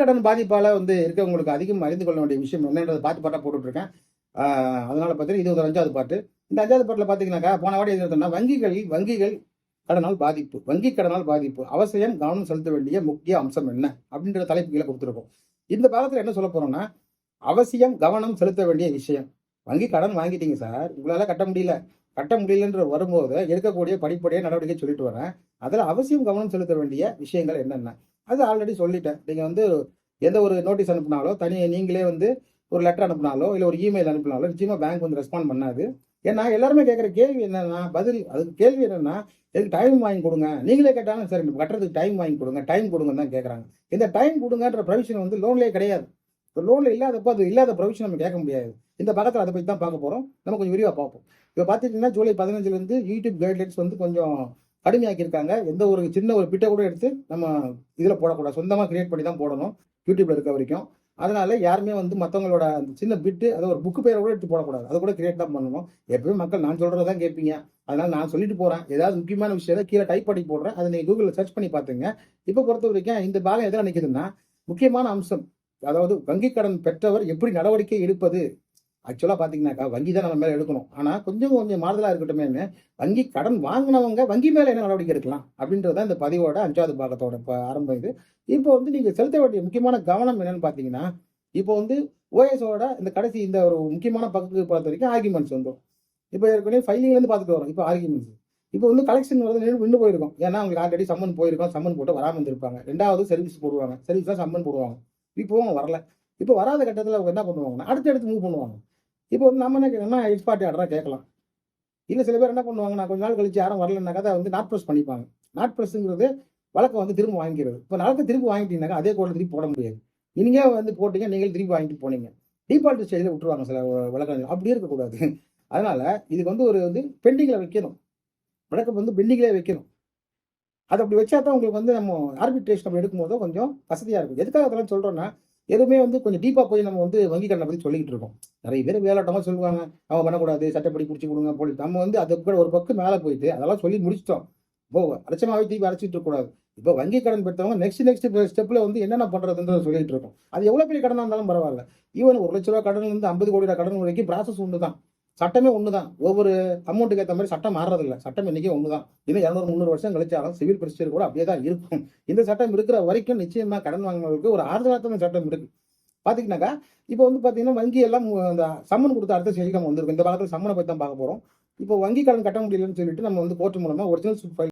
கடன் பாதிப்பால இருக்கவங்களுக்கு அதிகம் அறிந்து கொள்ள வேண்டிய விஷயம் என்னன்றதை பாட்டா போட்டுட்ருக்கேன். அதனால பார்த்தீங்கன்னா, இது ஒரு 5வது பாட்டு. இந்த 5வது பாட்டுல பார்த்தீங்கன்னாக்கா, போன வாட்டி எது எடுத்தோம்னா, வங்கிகள் கடனால் பாதிப்பு. வங்கி கடனால் பாதிப்பு. அவசியம் கவனம் செலுத்த வேண்டிய முக்கிய அம்சம் என்ன? அப்படின்ற தலைப்பு கீழ குடுத்துருக்கோம். இந்த பாகத்துல என்ன சொல்லப் போறோம்னா, அவசியம் கவனம் செலுத்த வேண்டிய விஷயம். வங்கி கடன் வாங்கிட்டீங்க சார். உங்களால கட்ட முடியல. கட்ட முடியலன்ற வரும்போது, எடுக்கக்கூடிய படிப்படியா நடவடிக்கை சொல்லிட்டு வரேன். அதுல அவசியம் கவனம் செலுத்த வேண்டிய விஷயங்கள் என்னென்ன? அது ஆல்ரெடி சொல்லிட்டேன். நீங்க எந்த ஒரு நோட்டீஸ் அனுப்புனாலோ, நீங்களே ஒரு லெட்டர் அனுப்புனாலோ, இல்ல ஒரு இமெயில் அனுப்புனாலோ, நிச்சயமா பேங்க் ரெஸ்பாண்ட் பண்ணாது. ஏன்னா, எல்லாருமே கேட்கிற கேள்வி என்னன்னா, அதுக்கு கேள்வி என்னன்னா, "எனக்கு டைம் வாங்கி குடுங்க." நீங்களே கேட்டாலும் சரி, கட்டுறதுக்கு டைம் வாங்கி குடுங்க, டைம் குடுங்கன்னு தான் கேட்கறாங்க. இந்த டைம் குடுங்கன்ற ப்ரொவிஷன் லோன்லயே கிடையாது. லோன்ல இல்லாதப்போ அது இல்லாத ப்ரொவிஷன் நம்ம கேட்க முடியாது. இந்த பக்கத்துல அத பத்தி தான் பார்க்க போறோம். நம்ம கொஞ்சம் விரிவா பார்ப்போம். இப்ப பார்த்துட்டீங்கன்னா, ஜூலை 15லிருந்து யூடியூப் கைட்லைன்ஸ் கொஞ்சம் கடுமையாக்கியிருக்காங்க. எந்த ஒரு சின்ன ஒரு பிட்ட கூட எடுத்து நம்ம இதுல போடக்கூடாது. சொந்தமா கிரியேட் பண்ணி தான் போடணும். யூடியூப்ல இருக்க வரைக்கும். அதனால யாருமே மத்தவங்களோட அந்த சின்ன பிட்டு அத ஒரு புக் பேர கூட எடுத்து போடக்கூடாது. அத கூட கிரியேட் தான் பண்ணணும். எப்பவுமே மக்கள் நான் சொல்றத தான் கேட்பீங்க. அதனால நான் சொல்லிட்டு போறேன். ஏதாவது முக்கியமான விஷயத்த கீழ டைப் பண்ணி போடுறேன். அத நீங்க Googleல சர்ச் பண்ணி பார்த்துங்க. இப்ப பொறுத்தவரைக்கும் இந்த பாகம் எதுல நிக்குதுன்னா, முக்கியமான அம்சம். அதாவது வங்கி கடன் பெற்றவர் எப்படி நடவடிக்கை எடுப்பது? ஆக்சுவலா பார்த்தீங்கன்னாக்கா, வங்கி தான் நம்ம மேல எடுக்கணும். ஆனா கொஞ்சம் கொஞ்சம் மாறுதலா இருக்கட்டுமேன்னு, வங்கி கடன் வாங்குனவங்க வங்கி மேல என்ன நடவடிக்கை எடுக்கலாம்? அப்படின்றது தான் இந்த பதிவோட 5வது பாகத்தோட ஆரம்பம் இது. இப்போ நீங்க செலுத்த வேண்டிய முக்கியமான கவனம் என்னன்னு பார்த்தீங்கன்னா, இப்போ ஓஎஸோட இந்த கடைசி இந்த ஒரு முக்கியமான பகுதியை பொறுத்தவரைக்கும் ஆர்குமெண்ட்ஸ் வந்துரும். இப்போ ஏற்கனவே ஃபைலிங்லேருந்து பார்த்துட்டு வரோம். இப்போ ஆர்குமெண்ட்ஸ். இப்போ கலெக்ஷன் நின்னு போயிருக்கும். ஏன்னா அவங்களுக்கு ஆல்ரெடி சம்மன் போயிருக்கும். சம்மன் போட்டு வராம இருந்திருப்பாங்க. 2வது சர்வீஸ் போடுவாங்க. சர்வீஸ்ல சம்மன் போடுவாங்க. இப்பவும் வரல. இப்போ வராத கட்டத்துல அவங்க என்ன பண்ணுவாங்கன்னா, அடுத்து மூவ் பண்ணுவாங்க. இப்போ நம்ம என்ன கேட்கணும்னா, எக்ஸ் பார்ட்டி ஆர்டரா கேட்கலாம். இல்ல சில பேர் என்ன பண்ணுவாங்கன்னா, கொஞ்ச நாள் கழிச்சு யாரும் வரலன்னாக்கா, அத நாட் பிரஸ் பண்ணிப்பாங்க. நாட் பிரஸ்ங்கிறது வழக்க திரும்ப வாங்கிக்கிறது. இப்ப வழக்க திரும்ப வாங்கிட்டீங்கன்னாக்கா, அதே கோட்ல திருப்பி போட முடியாது. நீங்க போட்டீங்க, நீங்களும் திருப்பி வாங்கிட்டு போனீங்க. டிஃபால்ட் ஸ்டேஜ்ல விட்டுருவாங்க சில வழக்கறிஞர்கள். அப்படி இருக்கக்கூடாது. அதனால இதுக்கு பெண்டிங்ல வைக்கணும். வழக்க பெண்டிங்லயே வைக்கணும். அது அப்படி வச்சா தான் உங்களுக்கு நம்ம ஆர்பிட்ரேஷன் அப்படி எடுக்கும்போது கொஞ்சம் வசதியா இருக்கும். எதுக்காக அதெல்லாம் சொல்றோம்னா, எதுவுமே கொஞ்சம் டீப்பா போய் நம்ம வங்கி கடனை பத்தி சொல்லிக்கிட்டு இருக்கோம். நிறைய பேர் மேலோட்டமா சொல்லுவாங்க. அவங்க பண்ணக்கூடாது, சட்டப்படி புடிச்சு குடுங்க போலீஸ். நம்ம அதுக்கு கூட ஒரு பக்கம் மேல போயிட்டு அதெல்லாம் சொல்லி முடிச்சுட்டோம். இப்போ அலட்சியமாவே திருப்பி அடைச்சிட்டு இருக்கக்கூடாது. இப்போ வங்கி கடன் பெற்றவங்க நெக்ஸ்ட் ஸ்டெப்ல என்னென்ன பண்றதுன்றத சொல்லிட்டு இருக்கோம். அது எவ்வளவு பெரிய கடனா இருந்தாலும் பரவாயில்ல. ஈவன் ரூ. 1,00,000 கடன்ல இருந்து 50 கோடி கடன் வரைக்கும் ப்ராசஸ் ஒண்ணுதான். சட்டமே ஒண்ணுதான். ஒவ்வொரு அமௌண்ட்டுக்கு ஏத்த மாதிரி சட்டம் மாறுறதில்ல. சட்டம் இன்னைக்கே ஒண்ணுதான். இன்னும் 200, 300 வருஷம் கழிச்சாலும் சிவில் ப்ரொசீஜர் கூட அப்படியே தான் இருக்கும். இந்த சட்டம் இருக்கிற வரைக்கும் நிச்சயமா கடன் வாங்குனவங்களுக்கு ஒரு ஆறுதலான சட்டம் இருக்கு. பாத்தீங்கன்னாக்கா, இப்போ பாத்தீங்கன்னா, வங்கி எல்லாம் அந்த சம்மன் குடுத்த அடுத்த ஸ்டேஜ்க்கு நம்ம வந்திருக்கோம். இந்த பாகத்துல சம்மன பத்தி தான் பார்க்க போறோம். இப்போ வங்கி கடன் கட்ட முடியலன்னு சொல்லிட்டு நம்ம கோர்ட் மூலமா ஒரிஜினல் ஃபைல்